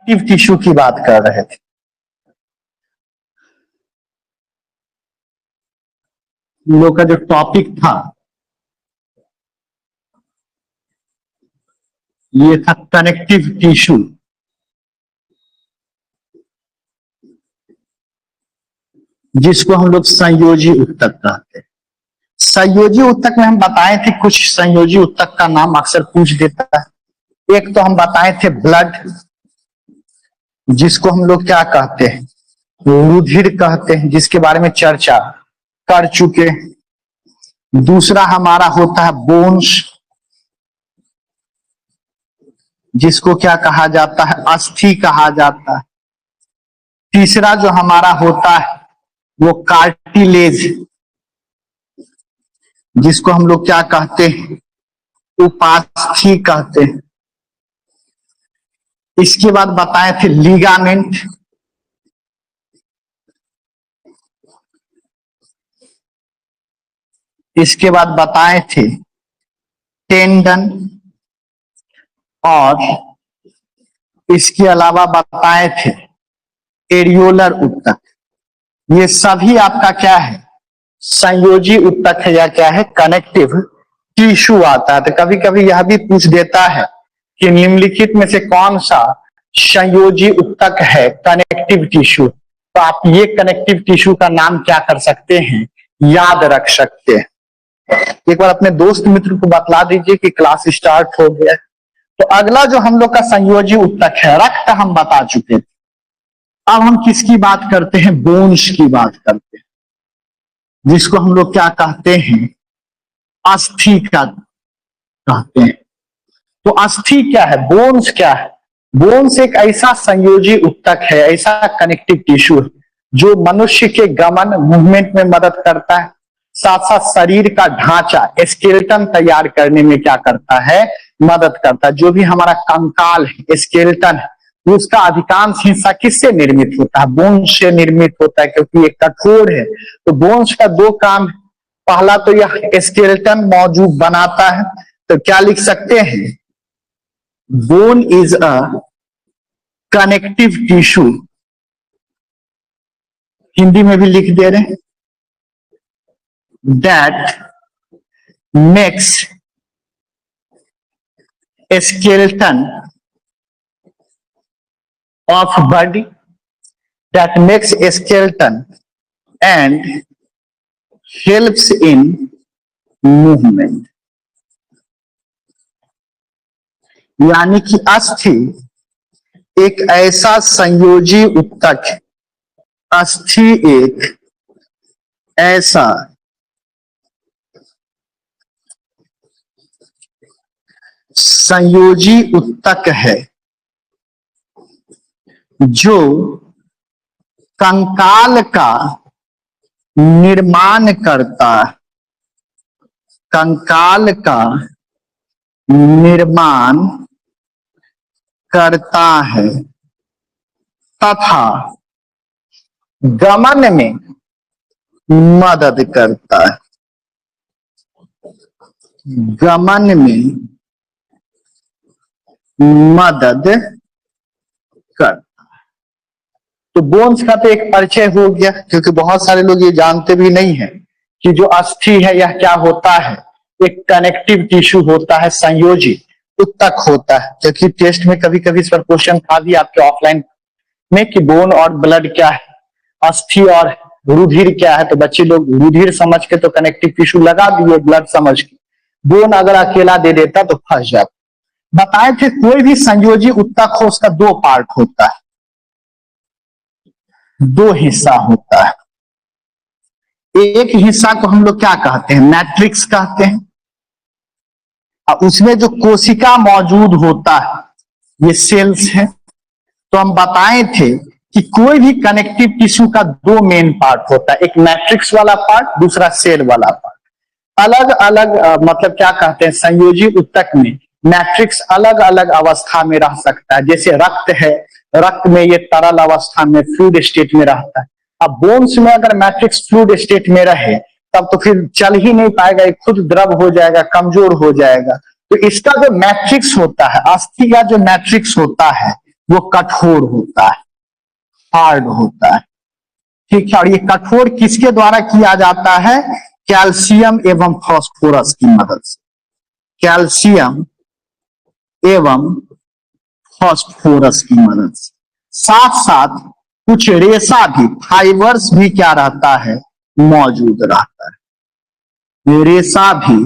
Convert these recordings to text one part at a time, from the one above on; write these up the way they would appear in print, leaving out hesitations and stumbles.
Connective tissue की बात कर रहे थे। हम लोग का जो टॉपिक था ये था कनेक्टिव टिश्यू, जिसको हम लोग संयोजी ऊतक कहते हैं। संयोजी ऊतक में हम बताए थे कुछ संयोजी ऊतक का नाम अक्सर पूछ देता है। एक तो हम बताए थे ब्लड, जिसको हम लोग क्या कहते हैं, रुधिर कहते हैं, जिसके बारे में चर्चा कर चुके। दूसरा हमारा होता है बोन्स, जिसको क्या कहा जाता है, अस्थि कहा जाता है। तीसरा जो हमारा होता है वो कार्टिलेज, जिसको हम लोग क्या कहते हैं, उपास्थि कहते हैं। इसके बाद बताए थे लिगामेंट, इसके बाद बताए थे टेंडन, और इसके अलावा बताए थे एरियोलर ऊतक। ये सभी आपका क्या है, संयोजी ऊतक है या क्या है, कनेक्टिव टिश्यू आता है। तो कभी कभी यह भी पूछ देता है कि निम्नलिखित में से कौन सा संयोजी ऊतक है, कनेक्टिव टिश्यू। तो आप ये कनेक्टिव टिश्यू का नाम क्या कर सकते हैं, याद रख सकते हैं। एक बार अपने दोस्त मित्र को बतला दीजिए कि क्लास स्टार्ट हो गया। तो अगला जो हम लोग का संयोजी ऊतक है, रक्त हम बता चुके थे। अब हम किसकी बात करते हैं, बोन्स की बात करते हैं, जिसको हम लोग क्या कहते हैं, अस्थि का कहते हैं। तो अस्थि क्या है, बोन्स क्या है? बोन्स एक ऐसा संयोजी ऊतक है, ऐसा कनेक्टिव टिश्यू है जो मनुष्य के गमन मूवमेंट में मदद करता है, साथ साथ शरीर का ढांचा स्केलेटन तैयार करने में क्या करता है, मदद करता है। जो भी हमारा कंकाल है, स्केलेटन है, उसका अधिकांश हिस्सा किससे निर्मित होता है, बोन्स से निर्मित होता है, क्योंकि ये कठोर है। तो बोन्स का दो काम, पहला तो यह स्केलेटन मौजूद बनाता है। तो क्या लिख सकते हैं, bone is a connective tissue, Hindi में भी लिख दे रहे हैं, that makes skeleton of body, that makes a skeleton and helps in movement। यानी कि अस्थि एक ऐसा संयोजी ऊतक है, अस्थि एक ऐसा संयोजी ऊतक है जो कंकाल का निर्माण करता है, कंकाल का निर्माण करता है तथा गमन में मदद करता है, गमन में मदद करता है। तो बोन्स का तो एक परिचय हो गया, क्योंकि बहुत सारे लोग ये जानते भी नहीं है कि जो अस्थि है यह क्या होता है, एक कनेक्टिव टिश्यू होता है, संयोजी ऊतक होता है। क्योंकि टेस्ट में कभी कभी इस पर क्वेश्चन था भी आपके ऑफलाइन में कि बोन और ब्लड क्या है, अस्थि और रुधिर क्या है। तो बच्चे लोग रुधिर समझ के तो कनेक्टिव टिश्यू लगा दिए, ब्लड समझ के। बोन अगर अकेला दे देता तो फंस जाता। बताए थे कोई भी संयोजी ऊतक हो उसका दो पार्ट होता है, दो हिस्सा होता है। एक हिस्सा को हम लोग क्या कहते हैं, मैट्रिक्स कहते हैं, और उसमें जो कोशिका मौजूद होता है ये सेल्स है। तो हम बताए थे कि कोई भी कनेक्टिव टिश्यू का दो मेन पार्ट होता है, एक मैट्रिक्स वाला पार्ट, दूसरा सेल वाला पार्ट। अलग अलग मतलब क्या कहते हैं, संयोजी ऊतक में मैट्रिक्स अलग अलग अवस्था में रह सकता है। जैसे रक्त है, रक्त में ये तरल अवस्था में फ्लूइड स्टेट में रहता है। अब बोन्स में अगर मैट्रिक्स फ्लूइड स्टेट में रहे तब तो फिर चल ही नहीं पाएगा, खुद द्रव हो जाएगा, कमजोर हो जाएगा। तो इसका जो मैट्रिक्स होता है, अस्थि का जो मैट्रिक्स होता है वो कठोर होता है, हार्ड होता है। ठीक है, और ये कठोर किसके द्वारा किया जाता है? कैल्शियम एवं फास्फोरस की मदद से। कैल्शियम एवं फास्फोरस की मदद से। साथ साथ कुछ रेशा भी, फाइबर्स भी क्या रहता है? मौजूद रहता है, रेशा भी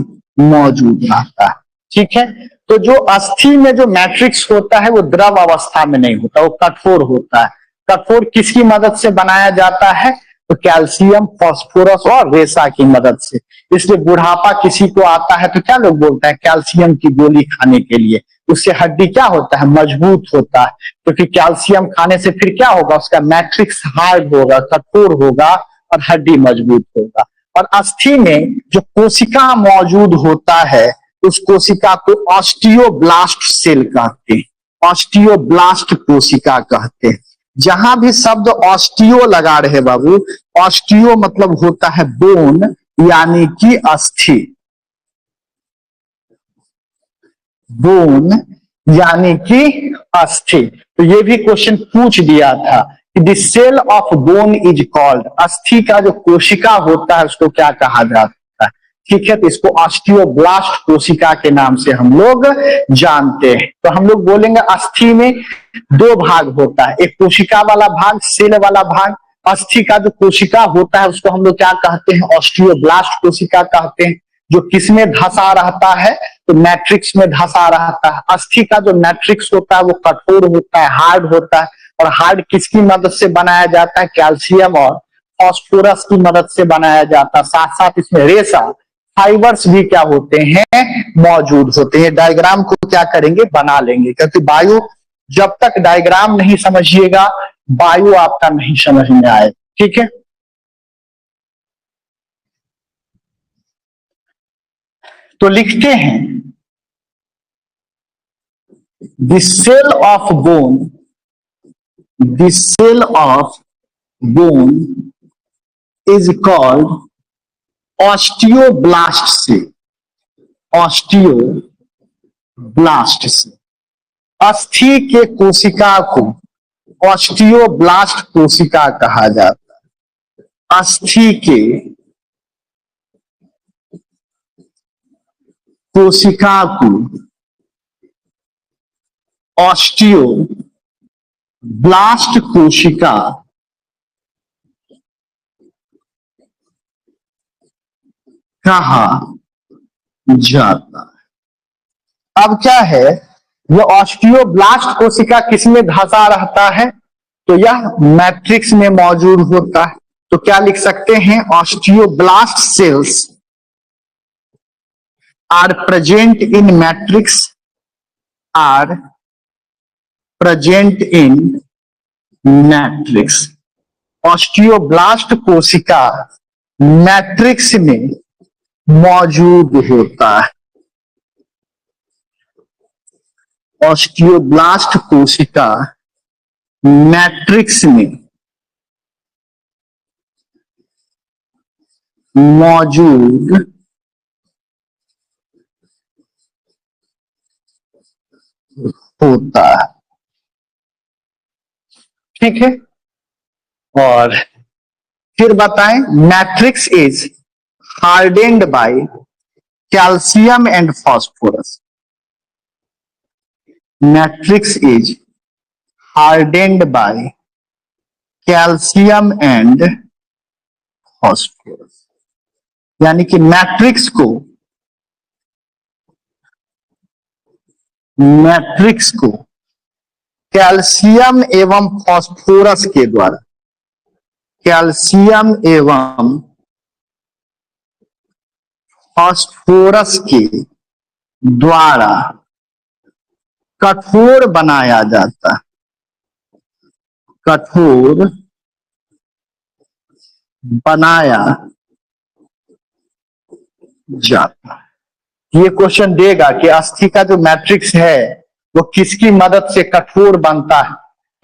मौजूद रहता है। ठीक है, तो जो अस्थि में जो मैट्रिक्स होता है वो द्रव अवस्था में नहीं होता, वो कठोर होता है। कठोर किसकी मदद से बनाया जाता है? तो कैल्शियम, फास्फोरस और रेशा की मदद से। इसलिए बुढ़ापा किसी को आता है तो क्या लोग बोलते हैं? कैल्शियम की गोली खाने के लिए। उससे हड्डी क्या होता है? मजबूत होता है, क्योंकि कैल्शियम खाने से फिर क्या होगा? उसका मैट्रिक्स हार्ड होगा, कठोर होगा और हड्डी मजबूत होगा। और अस्थि में जो कोशिका मौजूद होता है उस कोशिका को ऑस्टियोब्लास्ट सेल कहते हैं, ऑस्टियोब्लास्ट कोशिका कहते हैं। जहां भी शब्द ऑस्टियो लगा रहे बाबू, ऑस्टियो मतलब होता है बोन, यानी कि अस्थि। बोन यानी कि अस्थि। तो ये भी क्वेश्चन पूछ दिया था कि the cell of bone is called, अस्थि का जो कोशिका होता है उसको क्या कहा जाता है? ठीक है, तो इसको ऑस्टियोब्लास्ट कोशिका के नाम से हम लोग जानते हैं। तो हम लोग बोलेंगे अस्थि में दो भाग होता है, एक कोशिका वाला भाग, सेल वाला भाग। अस्थि का जो कोशिका होता है उसको हम लोग क्या कहते हैं? ऑस्टियोब्लास्ट कोशिका कहते हैं। जो किसमें धंसा रहता है? तो मैट्रिक्स में धंसा रहता है। अस्थि का जो मैट्रिक्स होता है वो कठोर होता है, हार्ड होता है। और हार्ड किसकी मदद से बनाया जाता है? कैल्शियम और फास्फोरस की मदद से बनाया जाता है। साथ साथ इसमें रेशा, फाइबर्स भी क्या होते हैं? मौजूद होते हैं। डायग्राम को क्या करेंगे? बना लेंगे, क्योंकि बायो जब तक डायग्राम नहीं समझिएगा बायो आपका नहीं समझ में आए। ठीक है, तो लिखते हैं the cell of bone, the cell of bone is called osteoblast से, ऑस्टियोब्लास्ट से। अस्थि के कोशिका को ऑस्टियोब्लास्ट कोशिका कहा जाता है। अस्थि के कोशिका को ऑस्टियोब्लास्ट कोशिका कहा जाता है। अब क्या है, यह ऑस्टियोब्लास्ट कोशिका किसमें धंसा रहता है? तो यह मैट्रिक्स में मौजूद होता है। तो क्या लिख सकते हैं? Osteoblast cells are present in matrix, are present in matrix. Osteoblast कोशिका मैट्रिक्स में मौजूद होता है। ऑस्टियोब्लास्ट कोशिका मैट्रिक्स में मौजूद होता है। ठीक है, और फिर बताएं, matrix is hardened by calcium and phosphorus. Matrix is hardened by calcium and phosphorus, यानी कि मैट्रिक्स को कैल्शियम एवं फास्फोरस के द्वारा, कैल्शियम एवं फास्फोरस के द्वारा कठोर बनाया जाता है, कठोर बनाया जाता है। ये क्वेश्चन देगा कि अस्थि का जो मैट्रिक्स है वो किसकी मदद से कठोर बनता है?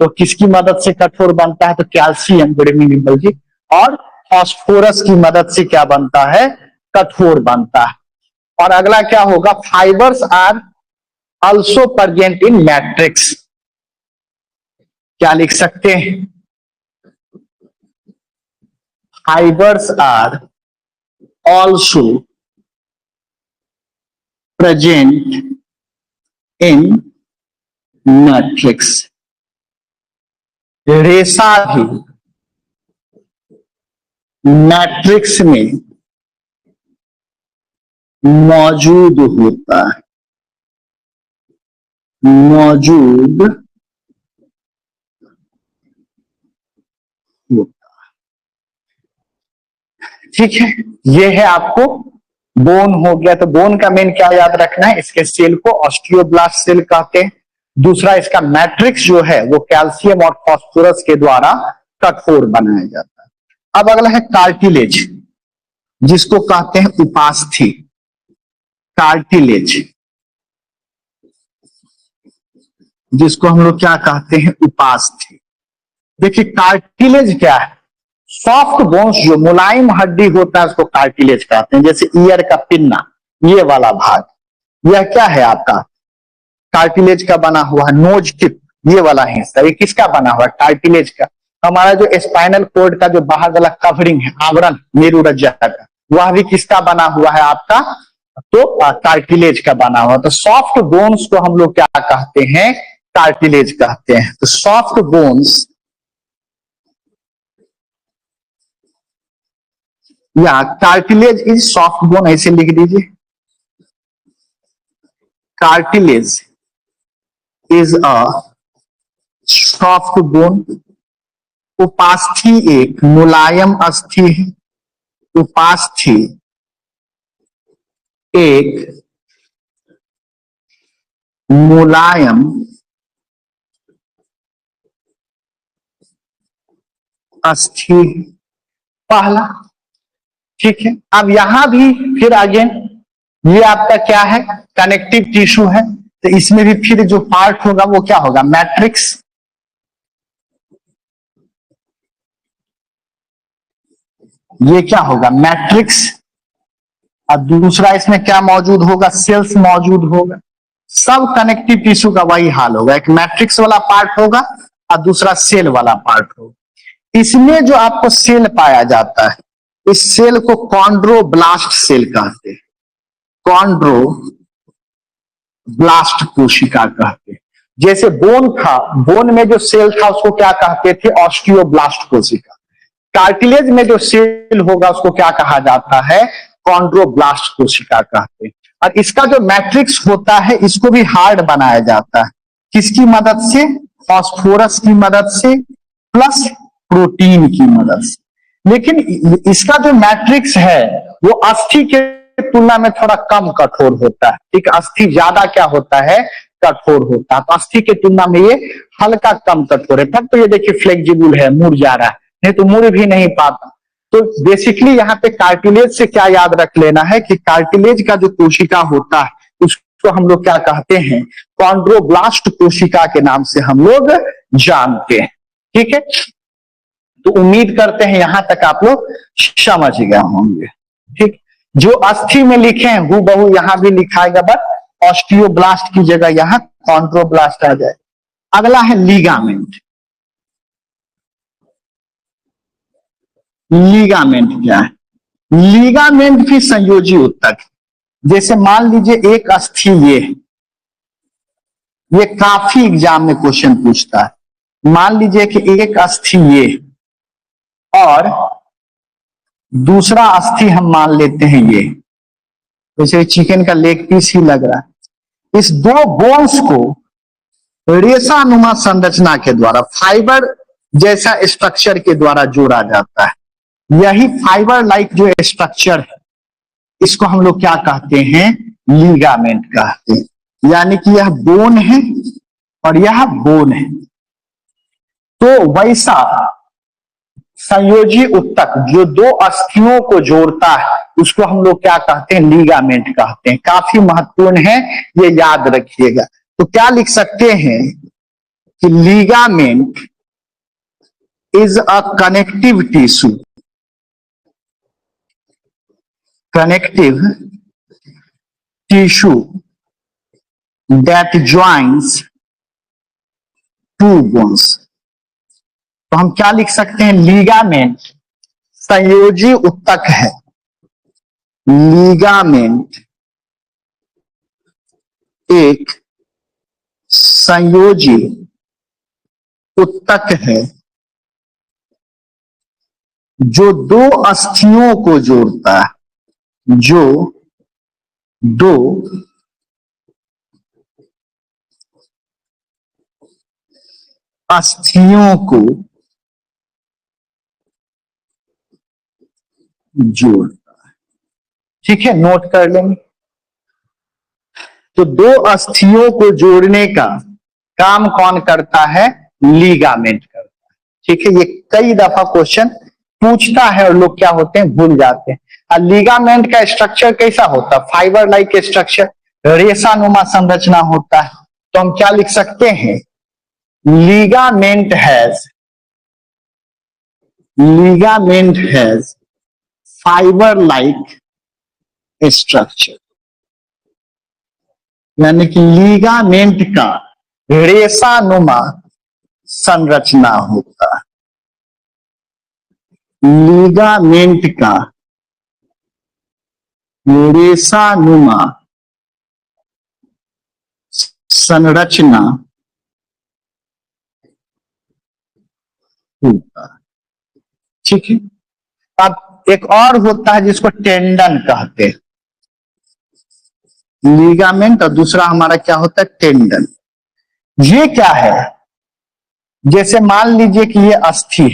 तो किसकी मदद से कठोर बनता है? तो कैल्शियम, गुड इवनिंग डिंपल जी, और फास्फोरस की मदद से क्या बनता है? कठोर बनता है। और अगला क्या होगा? Fibres are also present in matrix, क्या लिख सकते हैं? Fibres are also present in matrix. रेशा भी मैट्रिक्स में मौजूद होता है, मौजूद होता है। ठीक है, ये है आपको बोन हो गया। तो बोन का मेन क्या याद रखना है, इसके सेल को ऑस्टियोब्लास्ट सेल कहते हैं। दूसरा, इसका मैट्रिक्स जो है वो कैल्शियम और फास्फोरस के द्वारा कठोर बनाया जाता है। अब अगला है कार्टिलेज, जिसको कहते हैं उपास्थि। कार्टिलेज, जिसको हम लोग क्या कहते हैं, उपास्थि। देखिए कार्टिलेज क्या है, सॉफ्ट बोन्स जो मुलायम हड्डी होता है उसको कार्टिलेज कहते हैं। जैसे ईयर का पिन्ना, ये वाला भाग, यह क्या है आपका, कार्टिलेज का बना हुआ है। नोज टिप, ये वाला हिस्सा, ये किसका बना हुआ है, कार्टिलेज का। हमारा जो स्पाइनल कोड का जो बाहर वाला कवरिंग है, आवरण मेरुरज्जा का, वह भी किसका बना हुआ है आपका, तो कार्टिलेज का बना हुआ। तो सॉफ्ट बोन्स को हम लोग क्या कहते हैं, कार्टिलेज कहते हैं। तो सॉफ्ट बोन्स या कार्टिलेज इज सॉफ्ट बोन, ऐसे लिख दीजिए। Cartilage is a soft bone. उपास्थि एक मुलायम अस्थि है। उपास्थि एक मुलायम अस्थि पहला। ठीक है, अब यहां भी फिर आगे ये आपका क्या है, कनेक्टिव टिश्यू है। तो इसमें भी फिर जो पार्ट होगा वो क्या होगा, मैट्रिक्स। ये क्या होगा, मैट्रिक्स। और दूसरा इसमें क्या मौजूद होगा, सेल्स मौजूद होगा। सब कनेक्टिव टिश्यू का वही हाल होगा, एक मैट्रिक्स वाला पार्ट होगा और दूसरा सेल वाला पार्ट होगा। इसमें जो आपको सेल पाया जाता है, इस सेल को कॉन्ड्रोब्लास्ट सेल कहते हैं। कॉन्ड्रोब्लास्ट कोशिका कहते हैं। जैसे बोन था, बोन में जो सेल था उसको क्या कहते थे, ऑस्टियोब्लास्ट कोशिका। कार्टिलेज में जो सेल होगा उसको क्या कहा जाता है, कॉन्ड्रोब्लास्ट कोशिका कहते हैं। और इसका जो मैट्रिक्स होता है इसको भी हार्ड बनाया जाता है, किसकी मदद से, फास्फोरस की मदद से प्लस प्रोटीन की मदद से। लेकिन इसका जो मैट्रिक्स है वो अस्थि के तुलना में थोड़ा कम कठोर होता है। ठीक, अस्थि ज्यादा क्या होता है, कठोर होता है। तो अस्थि के तुलना में ये हल्का कम कठोर है। तब तो ये देखिए फ्लेक्सिबल है, मुड़ जा रहा है, नहीं तो मुड़ भी नहीं पाता। तो बेसिकली यहाँ पे कार्टिलेज से क्या याद रख लेना है कि कार्टिलेज का जो कोशिका होता है उसको हम लोग क्या कहते हैं, कॉन्ड्रोब्लास्ट कोशिका के नाम से हम लोग जानते हैं। ठीक है, तो उम्मीद करते हैं यहां तक आप लोग समझ गए होंगे। ठीक, जो अस्थि में लिखे हैं हूबहू यहां भी लिखाएगा, बट ऑस्टियोब्लास्ट की जगह यहां कॉन्ड्रोब्लास्ट आ जाए। अगला है लीगामेंट। लीगामेंट क्या है, लीगामेंट भी संयोजी उत्तक। जैसे मान लीजिए एक अस्थि ये काफी एग्जाम में क्वेश्चन पूछता है। मान लीजिए कि एक अस्थि ये और दूसरा अस्थि हम मान लेते हैं ये, जैसे चिकन का लेग पीस ही लग रहा है। इस दो बोन्स को रेशानुमा संरचना के द्वारा, फाइबर जैसा स्ट्रक्चर के द्वारा जोड़ा जाता है। यही फाइबर लाइक जो स्ट्रक्चर है इसको हम लोग क्या कहते हैं, लीगामेंट कहते हैं। यानी कि यह बोन है और यह बोन है। तो वैसा संयोजी उत्तक जो दो अस्थियों को जोड़ता है उसको हम लोग क्या कहते हैं, लीगामेंट कहते हैं। काफी महत्वपूर्ण है, ये याद रखिएगा। तो क्या लिख सकते हैं कि ligament is a connective tissue, connective tissue that joins two bones। तो हम क्या लिख सकते हैं, लीगामेंट संयोजी उत्तक है, लीगामेंट एक संयोजी उत्तक है जो दो अस्थियों को जोड़ता है, जो दो अस्थियों को जोड़ता है। ठीक है, नोट कर लेंगे। तो दो अस्थियों को जोड़ने का काम कौन करता है, लीगामेंट करता है। ठीक है, ये कई दफा क्वेश्चन पूछता है और लोग क्या होते हैं, भूल जाते हैं। और लीगामेंट का स्ट्रक्चर कैसा होता है, फाइबर लाइक स्ट्रक्चर, रेशानुमा संरचना होता है। तो हम क्या लिख सकते हैं, ligament has fiber like structure, यानी कि लीगामेंट का रेशानुमा संरचना होता है, लीगामेंट का रेशानुमा संरचना होता है। ठीक है, अब एक और होता है जिसको टेंडन कहते हैं, लीगामेंट, और दूसरा हमारा क्या होता है, टेंडन। ये क्या है, जैसे मान लीजिए कि ये अस्थि,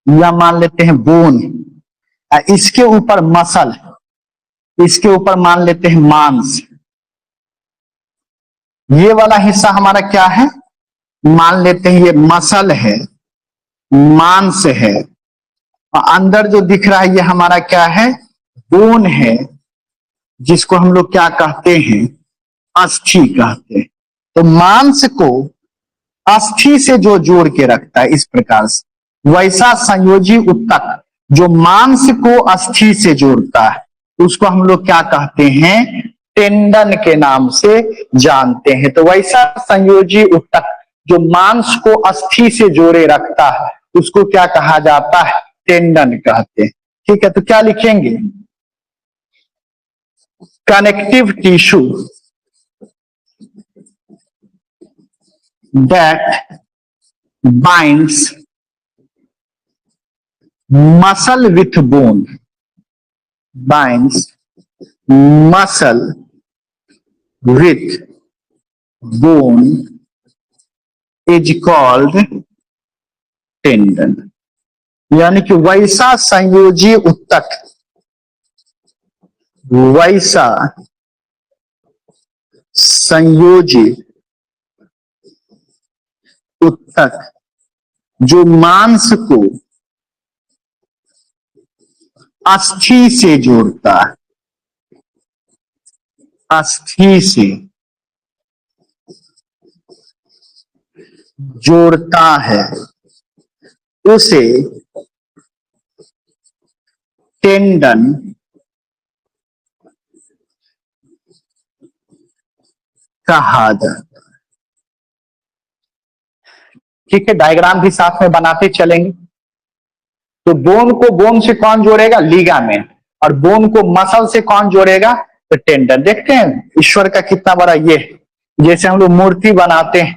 या मान लेते हैं बोन, इसके ऊपर मसल, इसके ऊपर मान लेते हैं मांस। ये वाला हिस्सा हमारा क्या है, मान लेते हैं ये मसल है, मांस है, और अंदर जो दिख रहा है ये हमारा क्या है, बोन है, जिसको हम लोग क्या कहते हैं, अस्थि कहते हैं। तो मांस को अस्थि से जो जोड़ के रखता है इस प्रकार से, वैसा संयोजी उत्तक जो मांस को अस्थि से जोड़ता है उसको हम लोग क्या कहते हैं, टेंडन के नाम से जानते हैं। तो वैसा संयोजी उत्तक जो मांस को अस्थि से जोड़े रखता है उसको क्या कहा जाता है, टेंडन कहते हैं। ठीक है, तो क्या लिखेंगे, connective tissue that binds muscle with bone, binds muscle with bone is called tendon। यानी कि वैसा संयोजी उत्तक, वैसा संयोजी उत्तक जो मांस को अस्थि से जोड़ता है, अस्थि से जोड़ता है, उसे टेंडन कहा जाता है। ठीक है, डायग्राम भी साथ में बनाते चलेंगे। तो बोन को बोन से कौन जोड़ेगा, लीगामेंट, और बोन को मसल से कौन जोड़ेगा, तो टेंडन। देखते हैं ईश्वर का कितना बड़ा ये, जैसे हम लोग मूर्ति बनाते हैं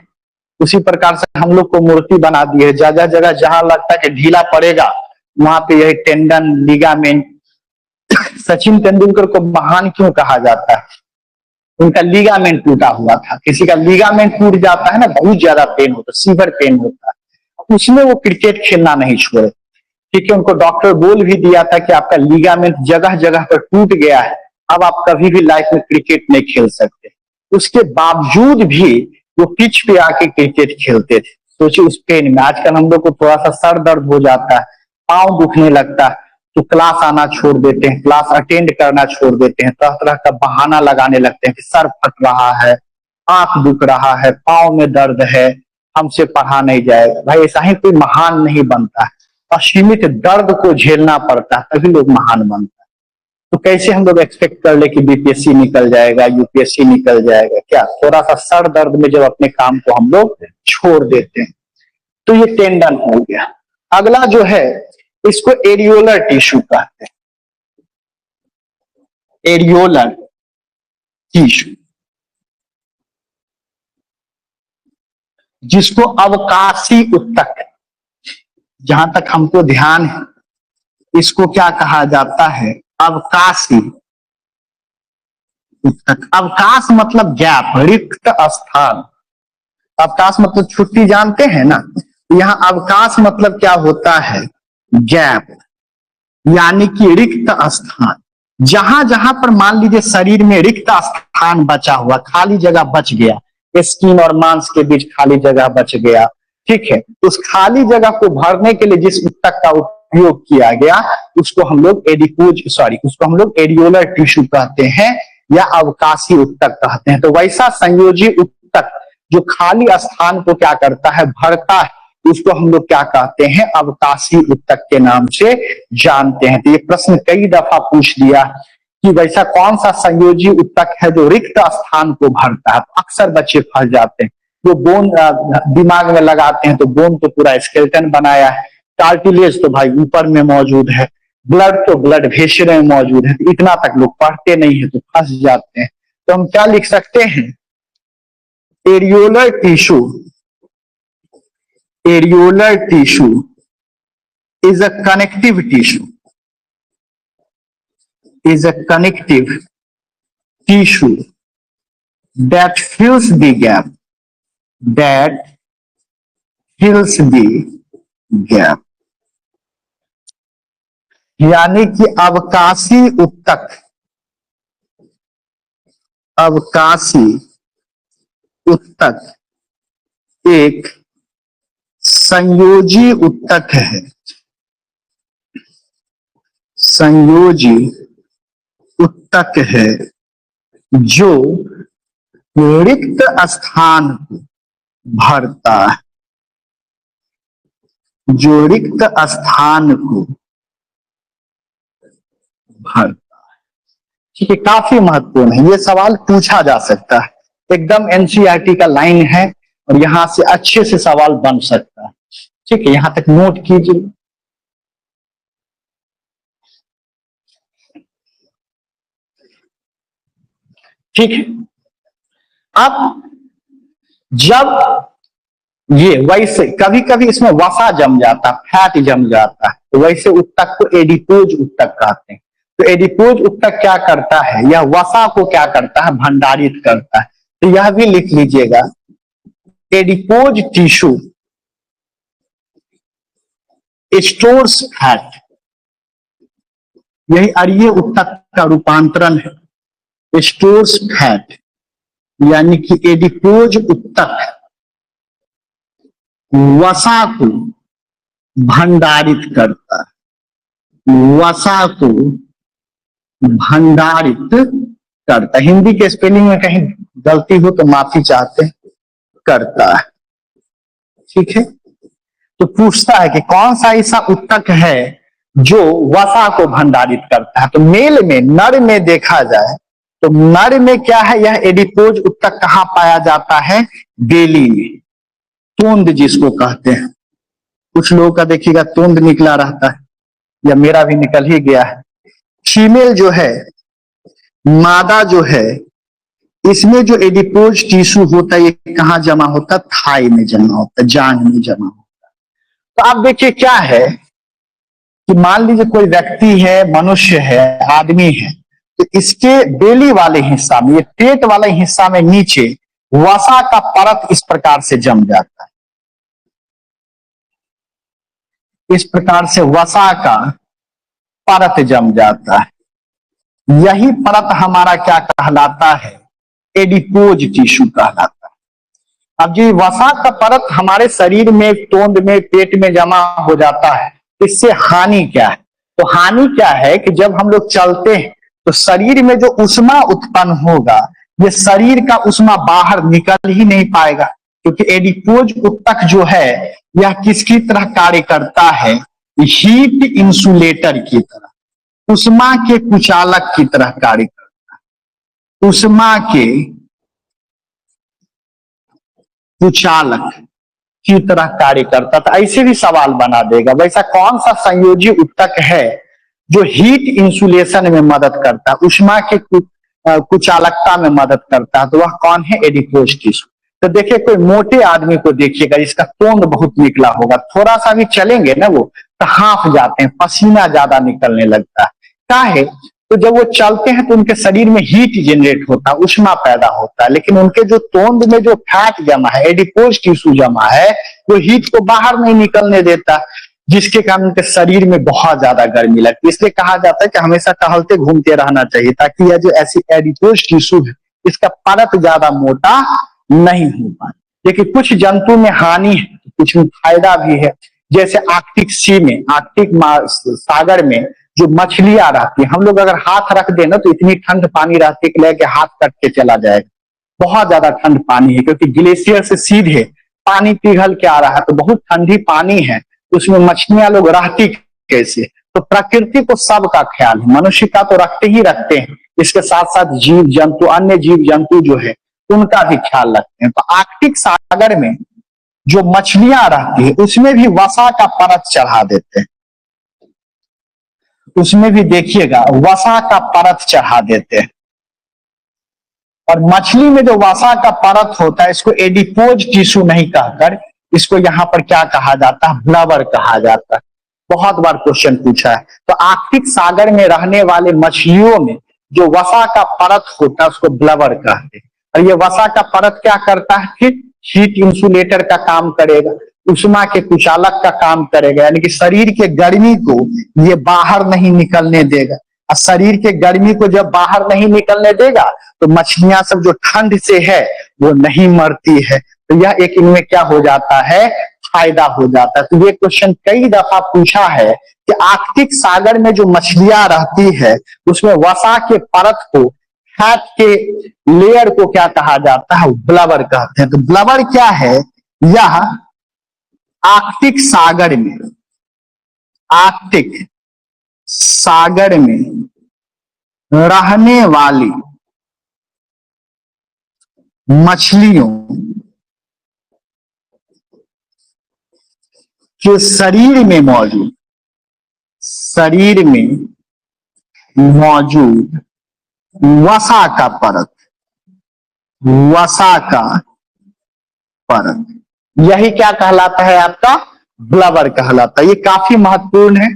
उसी प्रकार से हम लोग को मूर्ति बना दी है। जगह जगह जहां लगता है कि ढीला पड़ेगा वहां पे यही टेंडन, लीगामेंट। सचिन तेंदुलकर को महान क्यों कहा जाता है, उनका लीगामेंट टूटा हुआ था। किसी का लीगामेंट टूट जाता है ना, बहुत ज्यादा पेन होता है, सीवियर पेन होता है, उसमें वो क्रिकेट खेलना नहीं छोड़े। ठीक है, उनको डॉक्टर बोल भी दिया था कि आपका लीगामेंट जगह जगह पर टूट गया है, अब आप कभी भी लाइफ में क्रिकेट नहीं खेल सकते। उसके बावजूद भी वो पिच पे आके क्रिकेट खेलते थे। सोचिए उस पेन में। आजकल हम लोग को थोड़ा सा सर दर्द हो जाता है, पांव दुखने लगता है, तो क्लास आना छोड़ देते हैं, क्लास अटेंड करना छोड़ देते हैं, तरह तरह का बहाना लगाने लगते हैं कि सर फट रहा है, आंख दुख रहा है, पांव में दर्द है, हमसे पढ़ा नहीं जाएगा। भाई ऐसा ही कोई महान नहीं बनता है, असीमित दर्द को झेलना पड़ता है तभी लोग महान बनता है। तो कैसे हम लोग एक्सपेक्ट कर ले कि बीपीएससी निकल जाएगा, यूपीएससी निकल जाएगा? क्या थोड़ा सा सर दर्द में जब अपने काम को हम लोग छोड़ देते हैं। तो ये टेंडन हो गया। अगला जो है इसको एरियोलर टिश्यू कहते हैं, एरियोलर टिश्यू, जिसको अवकाशी ऊतक, जहां तक हमको ध्यान है, इसको क्या कहा जाता है? अवकाशी ऊतक। अवकाश मतलब गैप, रिक्त स्थान। अवकाश मतलब छुट्टी, जानते हैं ना? यहाँ अवकाश मतलब क्या होता है? गैप, यानी कि रिक्त स्थान। जहां जहां पर मान लीजिए शरीर में रिक्त स्थान बचा हुआ, खाली जगह बच गया, स्किन और मांस के बीच खाली जगह बच गया, ठीक है, उस खाली जगह को भरने के लिए जिस ऊतक का उपयोग किया गया उसको हम लोग उसको हम लोग एरियोलर टिश्यू कहते हैं या अवकाशी ऊतक कहते हैं। तो वैसा संयोजी ऊतक जो खाली स्थान को क्या करता है? भरता है, उसको हम लोग क्या कहते हैं? अवकाशी ऊतक के नाम से जानते हैं। तो ये प्रश्न कई दफा पूछ दिया कि वैसा कौन सा संयोजी ऊतक है जो रिक्त स्थान को भरता है। अक्सर बच्चे फंस जाते हैं। जो बोन दिमाग में लगाते हैं तो बोन तो पूरा स्केलेटन बनाया है, कार्टिलेज तो भाई ऊपर में मौजूद है, ब्लड तो ब्लड वेसल में मौजूद है। तो इतना तक लोग पढ़ते नहीं है तो फंस जाते हैं। तो हम क्या लिख सकते हैं? Areolar tissue, areolar tissue is a connective tissue, is a connective tissue that fills the gap, that fills the gap। यानी कि अवकाशी ऊतक, अवकाशी ऊतक एक संयोजी ऊतक है, संयोजी ऊतक है जो रिक्त स्थान को भरता है, जो रिक्त स्थान को भरता है। ठीक है, काफी महत्वपूर्ण है, ये सवाल पूछा जा सकता है, एकदम एनसीईआरटी का लाइन है और यहां से अच्छे से सवाल बन सकता है। ठीक है, यहां तक नोट कीजिए। ठीक है, अब जब ये वैसे कभी कभी इसमें वसा जम जाता, फैट जम जाता है, तो वैसे ऊतक को एडिपोज ऊतक कहते हैं। तो एडिपोज ऊतक क्या करता है? यह वसा को क्या करता है? भंडारित करता है। तो यह भी लिख लीजिएगा, एडिपोज टिश्यू स्टोर्स फैट। यही अरीय ऊतक का रूपांतरण है, स्टोर्स फैट, यानी कि एडिपोज ऊतक वसा को भंडारित करता है, वसा को भंडारित करता है। हिंदी के स्पेलिंग में कहीं गलती हो तो माफी चाहते हैं, करता है। ठीक है, तो पूछता है कि कौन सा ऐसा ऊतक है जो वसा को भंडारित करता है। तो मेल में, नर में देखा जाए तो नर में क्या है? यह एडिपोज ऊतक कहां पाया जाता है? बेली में, तोंद जिसको कहते हैं। कुछ लोगों का देखिएगा तोंद निकला रहता है, या मेरा भी निकल ही गया है। फीमेल जो है, मादा जो है, इसमें जो एडिपोज टिश्यू होता है ये कहाँ जमा होता है? थाई में जमा होता है, जांघ में जमा होता है। तो आप देखिए क्या है कि मान लीजिए कोई व्यक्ति है, मनुष्य है, आदमी है, तो इसके बेली वाले हिस्सा में, ये पेट वाले हिस्सा में नीचे वसा का परत इस प्रकार से जम जाता है। इस प्रकार से वसा का परत जम जाता है। यही परत हमारा क्या कहलाता है? एडिपोज टिश्यू कहलाता है। अब जी वसा का परत हमारे शरीर में, तोंद में, पेट में जमा हो जाता है, इससे हानि क्या है? तो हानि क्या है कि जब हम लोग चलते हैं तो शरीर में जो उष्मा उत्पन्न होगा, ये शरीर का उष्मा बाहर निकल ही नहीं पाएगा, क्योंकि एडिपोज ऊतक जो है यह किसकी तरह कार्य करता है? हीट इंसुलेटर की तरह। उष्मा के कुचालक की तरह कार्य करता है, उष्मा के कुचालक की तरह कार्य करता था। ऐसे भी सवाल बना देगा, वैसा कौन सा संयोजी उत्तक है जो हीट इंसुलेशन में मदद करता है, उष्मा के कुचालकता में मदद करता है, तो वह कौन है? Adipose tissue. तो देखिए, कोई मोटे आदमी को देखिएगा जिसका तोंद बहुत निकला होगा, थोड़ा सा भी चलेंगे ना वो तो हाफ जाते हैं, पसीना ज्यादा निकलने लगता है। क्या है? तो जब वो चलते हैं तो उनके शरीर में हीट जनरेट होता है, उष्मा पैदा होता है, लेकिन उनके जो तोंद में जो फैट जमा है, एडिपोज टिश्यू जमा है, वो हीट को बाहर नहीं निकलने देता, जिसके कारण उनके शरीर में बहुत ज्यादा गर्मी लगती है। इसलिए कहा जाता है कि हमेशा टहलते घूमते रहना चाहिए, ताकि यह जो ऐसी एडिपोज टिश्यू है इसका परत ज्यादा मोटा नहीं हो पाए। लेकिन कुछ जंतु में हानि है, कुछ में फायदा भी है। जैसे आर्कटिक सी में, आर्कटिक सागर में जो मछलियां रहती है, हम लोग अगर हाथ रख देना तो इतनी ठंड पानी रहती है कि लेके हाथ कट के चला जाएगा, बहुत ज्यादा ठंड पानी है, क्योंकि ग्लेशियर से सीधे पानी पिघल के आ रहा है, तो बहुत ठंडी पानी है, उसमें मछलियां लोग रहती कैसे? तो प्रकृति को सबका ख्याल है, मनुष्य का तो रखते ही रखते हैं, इसके साथ साथ जीव जंतु, अन्य जीव जंतु जो है उनका भी ख्याल रखते हैं। तो आर्कटिक सागर में जो मछलियां रहती है उसमें भी वसा का परत चढ़ा देते हैं, उसमें भी देखिएगा वसा का परत चढ़ा देते हैं। और मछली में जो वसा का परत होता है, इसको एडिपोज टिश्यू नहीं कहकर इसको यहाँ पर क्या कहा जाता है? ब्लबर कहा जाता है। बहुत बार क्वेश्चन पूछा है। तो आर्कटिक सागर में रहने वाले मछलियों में जो वसा का परत होता है उसको ब्लबर कहते हैं। और ये वसा का परत क्या करता है? फिर हीट इंसुलेटर का काम करेगा, उष्मा के कुचालक का काम करेगा, यानी कि शरीर के गर्मी को ये बाहर नहीं निकलने देगा। और शरीर के गर्मी को जब बाहर नहीं निकलने देगा तो मछलियां सब जो ठंड से है वो नहीं मरती है। तो यह एक इनमें क्या हो जाता है? फायदा हो जाता है। तो ये क्वेश्चन कई दफा पूछा है कि आर्कटिक सागर में जो मछलियां रहती है उसमें वसा के परत को, फैट के लेयर को क्या कहा जाता है? ब्लबर कहते हैं। तो ब्लबर क्या है? यह आर्कटिक सागर में, आर्कटिक सागर में रहने वाली मछलियों के शरीर में मौजूद वसा का परत, वसा का परत, यही क्या कहलाता है? आपका ब्लबर कहलाता है। ये काफी महत्वपूर्ण है,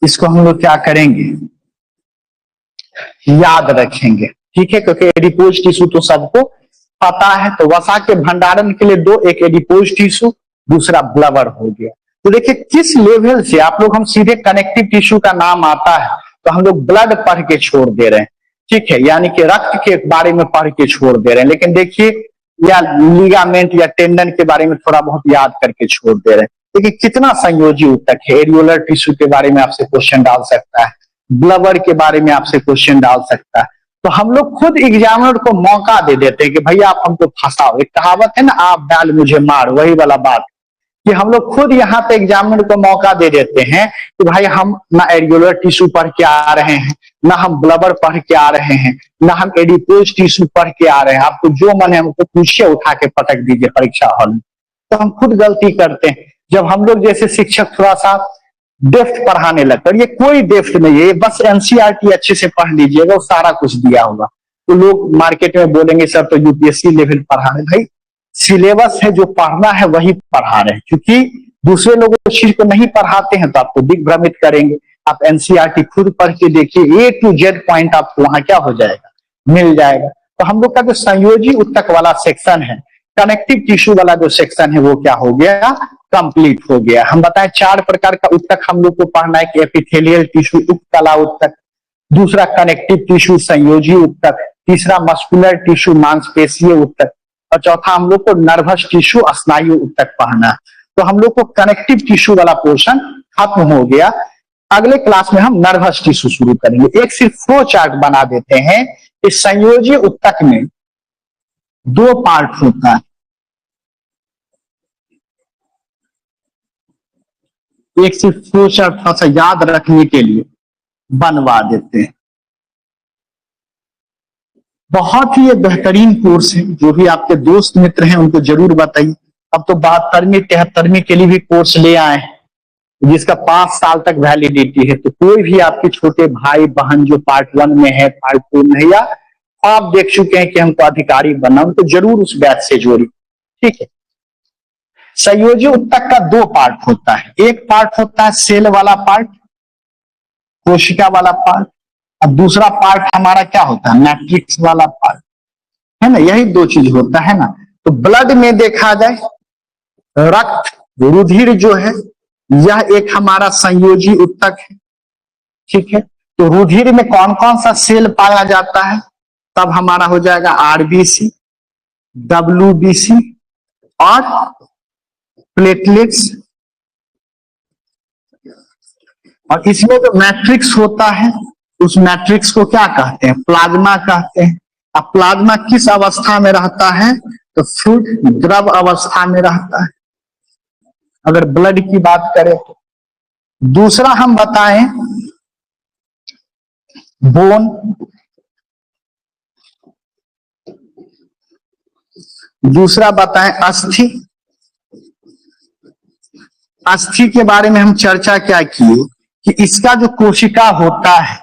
इसको हम लोग क्या करेंगे? याद रखेंगे, ठीक है, क्योंकि एडिपोज टिश्यू तो सबको पता है। तो वसा के भंडारण के लिए दो, एक एडिपोज टिश्यू, दूसरा ब्लबर हो गया। तो देखिए किस लेवल से आप लोग, हम सीधे कनेक्टिव टिश्यू का नाम आता है तो हम लोग ब्लड पढ़ के छोड़ दे रहे हैं, ठीक है, यानी कि रक्त के बारे में पढ़ के छोड़ दे रहे हैं। लेकिन देखिए, या लिगामेंट या टेंडन के बारे में थोड़ा बहुत याद करके छोड़ दे रहे हैं। देखिए कितना संयोजी ऊतक है। एरियोलर टिश्यू के बारे में आपसे क्वेश्चन डाल सकता है, ब्लबर के बारे में आपसे क्वेश्चन डाल सकता है। तो हम लोग खुद एग्जामिनर को मौका दे देते हैं कि भैया आप हमको फंसाओ। एक कहावत है ना, आप डाल मुझे मार, वही वाला बात, कि हम लोग खुद यहाँ पे एग्जामिनर को मौका दे देते हैं कि भाई हम ना एरियोलर टिश्यू पढ़ के आ रहे हैं, ना हम ब्लबर पढ़ के आ रहे हैं, ना हम एडिपोज टिश्यू पढ़ के आ रहे हैं। आपको जो मन है हमको पूछिए, उठा के पटक दीजिए परीक्षा हॉल में। तो हम खुद गलती करते हैं जब हम लोग जैसे शिक्षक थोड़ा सा डेफ्ट पढ़ाने लगता है। ये कोई डेफ्ट नहीं है, बस एनसीईआरटी अच्छे से पढ़ लीजिएगा, वो सारा कुछ दिया होगा। तो लोग मार्केट में बोलेंगे सर तो यूपीएससी लेवल पढ़ा रहे। भाई सिलेबस है, जो पढ़ना है वही पढ़ा रहे हैं, क्योंकि दूसरे लोग उस चीज को नहीं पढ़ाते हैं तो आपको दिग्भ्रमित करेंगे। आप एनसीईआरटी खुद पढ़ के देखिए, ए टू जेड पॉइंट आपको वहां क्या हो जाएगा? मिल जाएगा। तो हम लोग का जो संयोजी ऊतक वाला सेक्शन है, कनेक्टिव टिश्यू वाला जो सेक्शन है, वो क्या हो गया? कंप्लीट हो गया। हम बताएं 4 प्रकार का ऊतक हम लोग को पढ़ना है कि एपिथेलियल टिश्यू, उपकला ऊतक, दूसरा कनेक्टिव टिश्यू संयोजी ऊतक, तीसरा मस्कुलर टिश्यू मांसपेशीय ऊतक, और चौथा हम लोग को नर्वस टिश्यू स्नायु ऊतक पढ़ना है। तो हम लोग को कनेक्टिव टिश्यू वाला पोर्शन खत्म हो गया। अगले क्लास में हम नर्वस टिश्यू शुरू करेंगे। एक सिर्फ फ्लो चार्ट बना देते हैं। इस संयोजी ऊतक में 2 पार्ट होता है। एक सिर्फ फ्लोचार्ट थोड़ा सा याद रखने के लिए बनवा देते हैं। बहुत ही ये बेहतरीन कोर्स है, जो भी आपके दोस्त मित्र हैं उनको जरूर बताइए। अब तो 72वीं 73वीं के लिए भी कोर्स ले आए हैं, जिसका 5 साल तक वैलिडिटी है। तो कोई भी आपके छोटे भाई बहन जो पार्ट 1 में है, पार्ट 2 में है, या आप देख चुके हैं कि हमको अधिकारी बनना, उनको जरूर उस बैच से जोड़िए। ठीक है। संयोजी उत्तक का 2 पार्ट होता है। एक पार्ट होता है सेल वाला पार्ट, कोशिका वाला पार्ट, और दूसरा पार्ट हमारा क्या होता है, मैट्रिक्स वाला पार्ट, है ना। यही 2 चीज होता है ना। तो ब्लड में देखा जाए, रक्त रुधिर जो है, यह एक हमारा संयोजी उत्तक है। ठीक है। तो रुधिर में कौन कौन सा सेल पाया जाता है, तब हमारा हो जाएगा आरबीसी, डब्ल्यूबीसी और प्लेटलेट्स। और इसमें जो मैट्रिक्स होता है, उस मैट्रिक्स को क्या कहते हैं, प्लाज्मा कहते हैं। अब प्लाज्मा किस अवस्था में रहता है, तो फ्लूइड द्रव अवस्था में रहता है, अगर ब्लड की बात करें तो। दूसरा हम बताएं बोन, दूसरा बताएं अस्थि। अस्थि के बारे में हम चर्चा क्या किए कि इसका जो कोशिका होता है,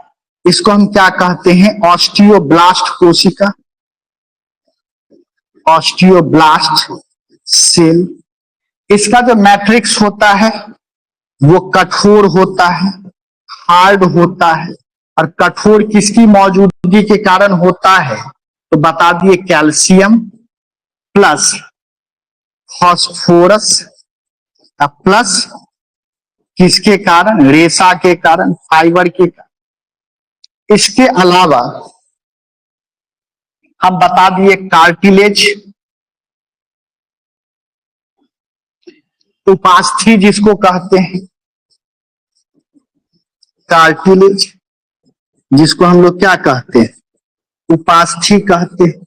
इसको हम क्या कहते हैं, ऑस्टियोब्लास्ट कोशिका, ऑस्टियोब्लास्ट सेल। इसका जो मैट्रिक्स होता है वो कठोर होता है, हार्ड होता है। और कठोर किसकी मौजूदगी के कारण होता है, तो बता दिए कैल्शियम प्लस फास्फोरस प्लस किसके कारण, रेशा के कारण, फाइबर के कारण। इसके अलावा हम बता दिए कार्टिलेज, उपास्थि जिसको कहते हैं, कार्टिलेज जिसको हम लोग क्या कहते हैं, उपास्थि कहते हैं।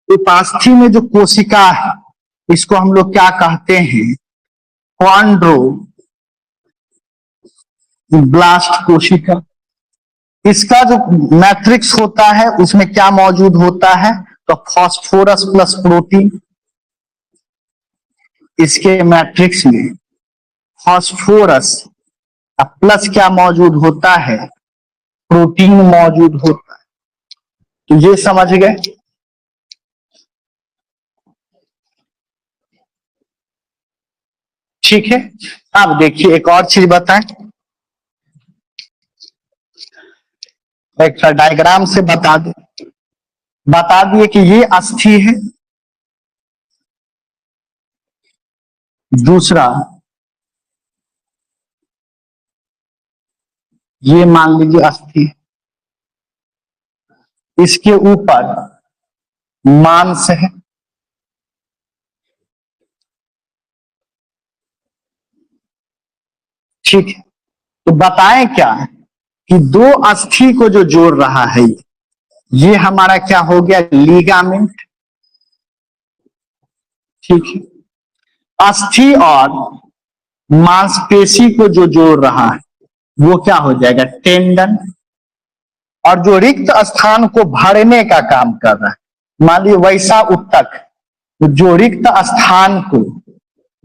उपास्थि में जो कोशिका है, इसको हम लोग क्या कहते हैं, कॉन्ड्रो ब्लास्ट कोशिका। इसका जो मैट्रिक्स होता है, उसमें क्या मौजूद होता है, तो फास्फोरस प्लस प्रोटीन। इसके मैट्रिक्स में फास्फोरस प्लस क्या मौजूद होता है, प्रोटीन मौजूद होता है। तो ये समझ गए। ठीक है। अब देखिए एक और चीज बताएं, एक डायग्राम से बता दिए कि ये अस्थि है, दूसरा ये मान लीजिए अस्थि, इसके ऊपर मांस है। ठीक है। तो बताएं क्या कि 2 अस्थि को जो जोड़ रहा है, ये हमारा क्या हो गया, लिगामेंट। ठीक है। अस्थि और मांसपेशी को जो जोड़ रहा है, वो क्या हो जाएगा, टेंडन। और जो रिक्त स्थान को भरने का काम कर रहा है, मान लीजिए वैसा उत्तक, तो जो रिक्त स्थान को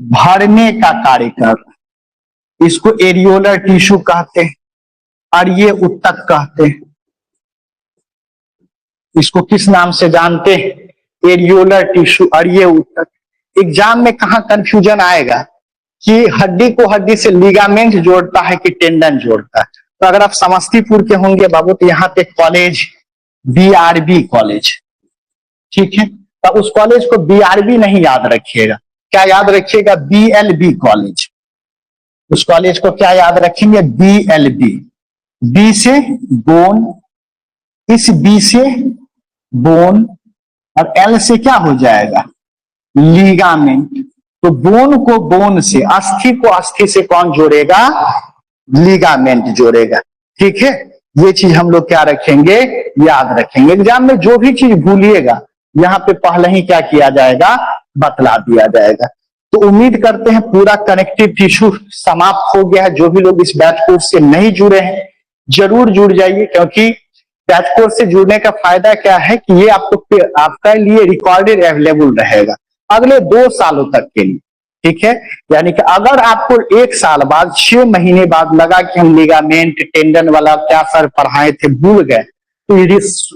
भरने का कार्य कर रहा है, इसको एरियोलर टिश्यू कहते हैं, और ये उत्तक कहते हैं। इसको किस नाम से जानते हैं, एरियोलर टिश्यू और ये उत्तक। एग्जाम में कहां कंफ्यूजन आएगा कि हड्डी को हड्डी से लिगामेंट जोड़ता है कि टेंडन जोड़ता है। तो अगर आप समस्तीपुर के होंगे बाबू, तो यहाँ पे कॉलेज बीआरबी कॉलेज, ठीक है, तो उस कॉलेज को बीआरबी नहीं याद रखिएगा, क्या याद रखिएगा, बीएलबी कॉलेज। उस कॉलेज को क्या याद रखेंगे, बीएलबी। बी से बोन, इस बी से बोन, और एल से क्या हो जाएगा, लिगामेंट। तो बोन को बोन से, अस्थि को अस्थि से कौन जोड़ेगा, लिगामेंट जोड़ेगा। ठीक है। ये चीज हम लोग क्या रखेंगे, याद रखेंगे। एग्जाम में जो भी चीज भूलिएगा, यहाँ पे पहले ही क्या किया जाएगा, बतला दिया जाएगा। तो उम्मीद करते हैं पूरा कनेक्टिव टिश्यू समाप्त हो गया है। जो भी लोग इस बैच कोर्स से नहीं जुड़े हैं जरूर जुड़ जाइए, क्योंकि बैच कोर्स से जुड़ने का फायदा क्या है कि ये आपको आपके लिए रिकॉर्डेड अवेलेबल रहेगा अगले 2 सालों तक के लिए। ठीक है, यानी कि अगर आपको 1 साल बाद 6 महीने बाद लगा कि हम लिगामेंट टेंडन वाला क्या सर पढ़ाए थे भूल गए, तो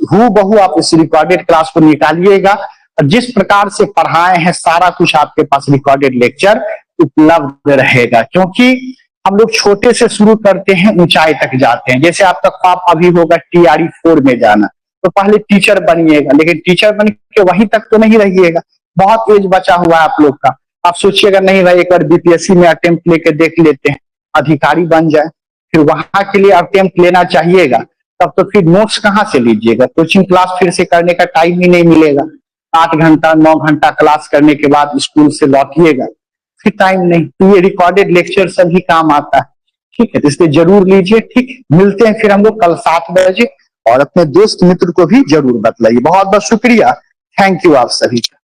हूबहू आप इस रिकॉर्डेड क्लास को निकालिएगा और जिस प्रकार से पढ़ाए हैं सारा कुछ आपके पास रिकॉर्डेड लेक्चर उपलब्ध रहेगा। क्योंकि हम लोग छोटे से शुरू करते हैं ऊंचाई तक जाते हैं। जैसे आपका ख्वाब अभी होगा TRE 4 में जाना, तो पहले टीचर बनिएगा, लेकिन टीचर बन के वहीं तक तो नहीं रहिएगा, बहुत एज बचा हुआ है आप लोग का। आप सोचिएगा नहीं भाई एक बार BPSC में अटेम्प्ट लेके देख लेते हैं, अधिकारी बन जाए, फिर वहां के लिए अटेम्प्ट लेना चाहिएगा, तब तो फिर नोट्स कहाँ से लीजिएगा, कोचिंग क्लास फिर से करने का टाइम ही नहीं मिलेगा। 8 घंटा 9 घंटा क्लास करने के बाद स्कूल से लौटिएगा, फिर टाइम नहीं। तो ये रिकॉर्डेड लेक्चर सभी काम आता है। ठीक है, तो इसलिए जरूर लीजिए। ठीक, मिलते हैं फिर हम लोग कल 7 बजे, और अपने दोस्त मित्र को भी जरूर बतलाइए। बहुत बहुत शुक्रिया, थैंक यू आप सभी का।